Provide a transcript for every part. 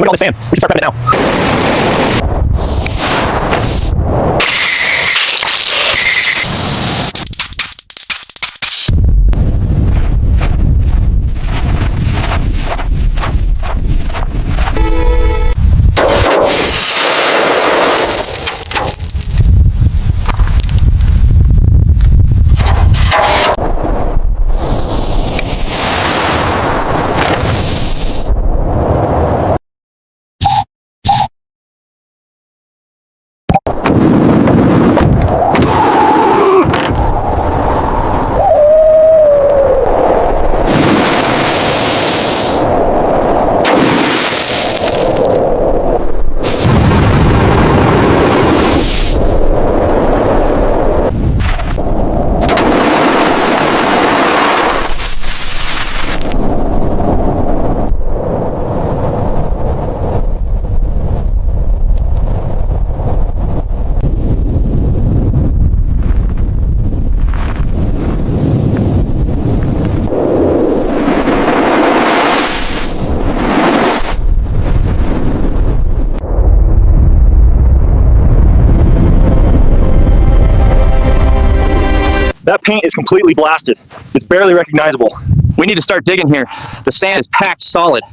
look at all this sand. We should start prepping it now. That paint is completely blasted. It's barely recognizable. We need to start digging here. The sand is packed solid.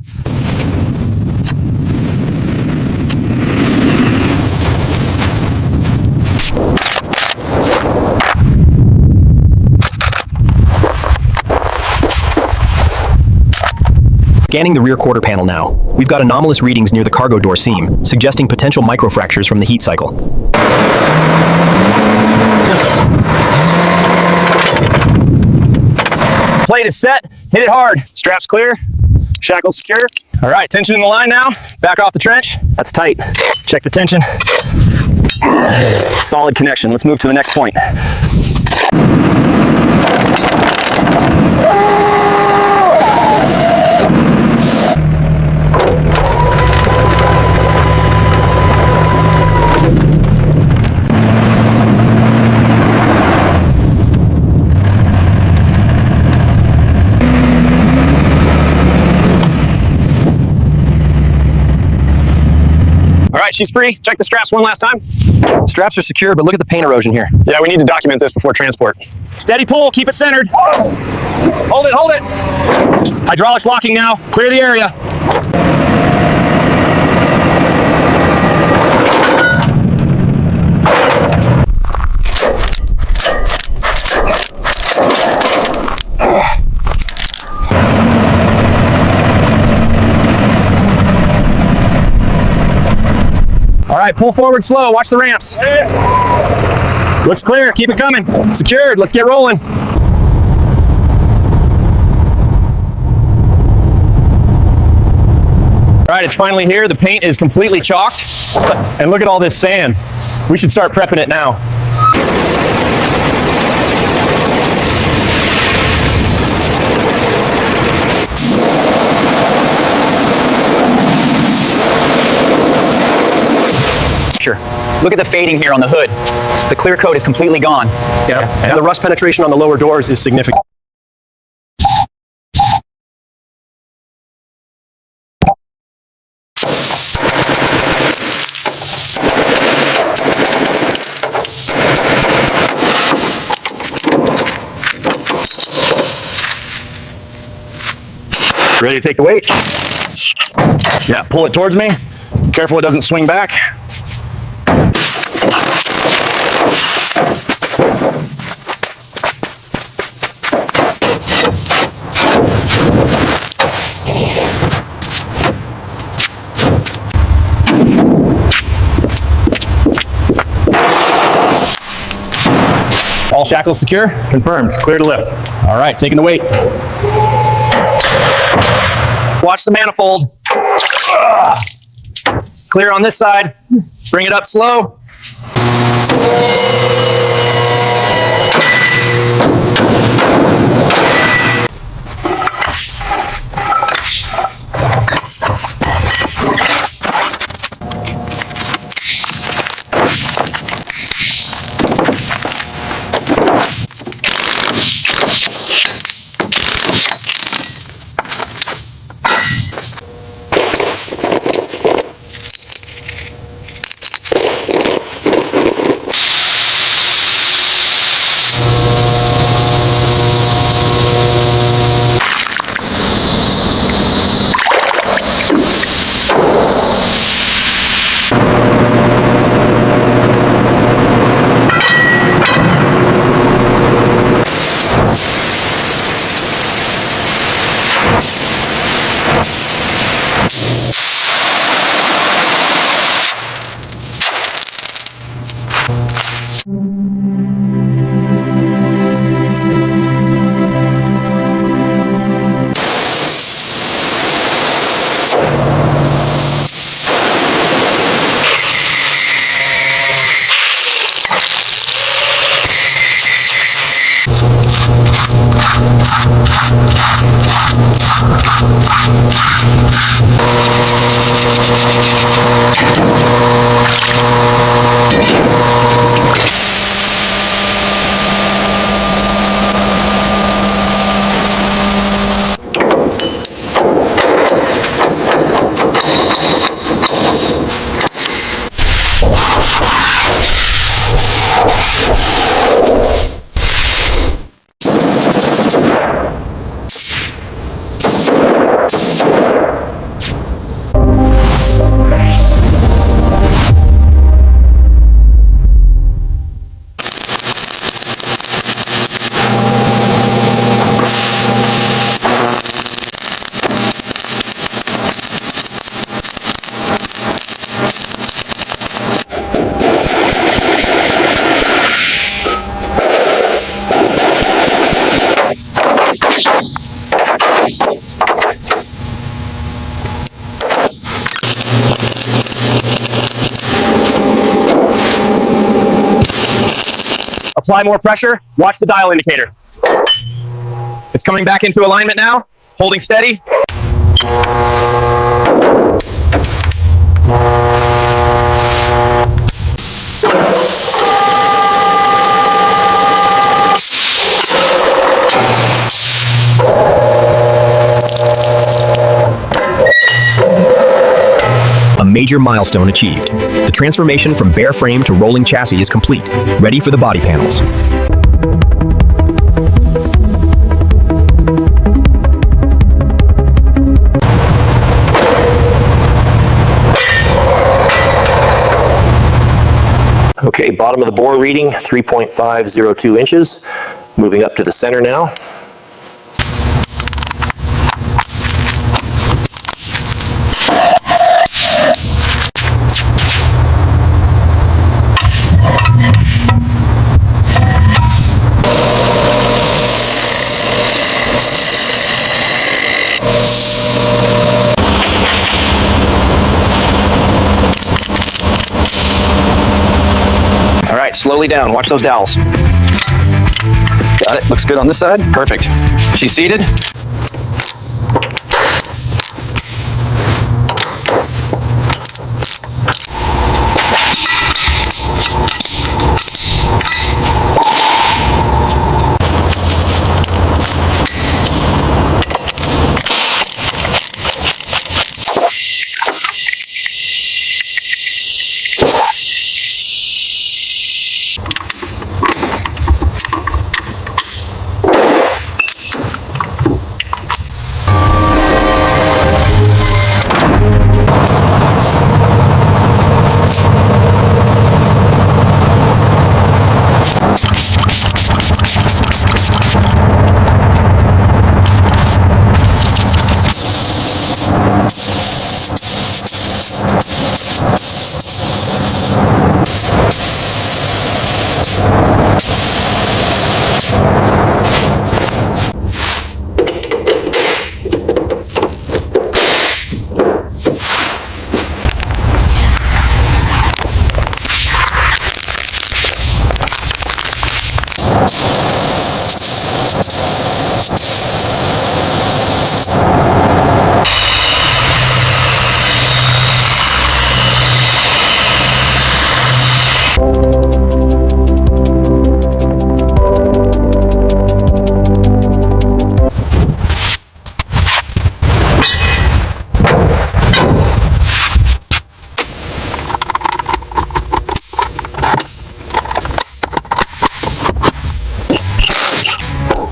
Scanning the rear quarter panel now. We've got anomalous readings near the cargo door seam, suggesting potential microfractures from the heat cycle. Plate is set, hit it hard. Straps clear, shackles secure. All right, tension in the line now. Back off the trench. That's tight. Check the tension. Solid connection. Let's move to the next point. All right, she's free. Check the straps one last time. Straps are secure, but look at the paint erosion here. Yeah, we need to document this before transport. Steady pull, keep it centered. Hold it, hold it. Hydraulics locking now. Clear the area. All right, pull forward slow, watch the ramps. Looks clear, keep it coming. Secured, let's get rolling. All right, it's finally here. The paint is completely chalked. And look at all this sand. We should start prepping it now. Look at the fading here on the hood. The clear coat is completely gone. Yeah, and the rust penetration on the lower doors is significant. Ready to take the weight? Yeah, pull it towards me. Careful it doesn't swing back. All shackles secure? Confirmed. Clear to lift. All right, taking the weight. Watch the manifold. Clear on this side. Bring it up slow. Apply more pressure, watch the dial indicator. It's coming back into alignment now, holding steady. A major milestone achieved. The transformation from bare frame to rolling chassis is complete, ready for the body panels. Okay, bottom of the bore reading, 3.502 inches. Moving up to the center now. All right, slowly down. Watch those dowels. Got it. Looks good on this side. Perfect. She's seated.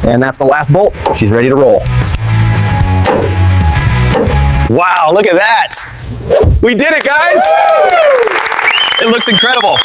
And that's the last bolt. She's ready to roll. Wow, look at that. We did it, guys. It looks incredible.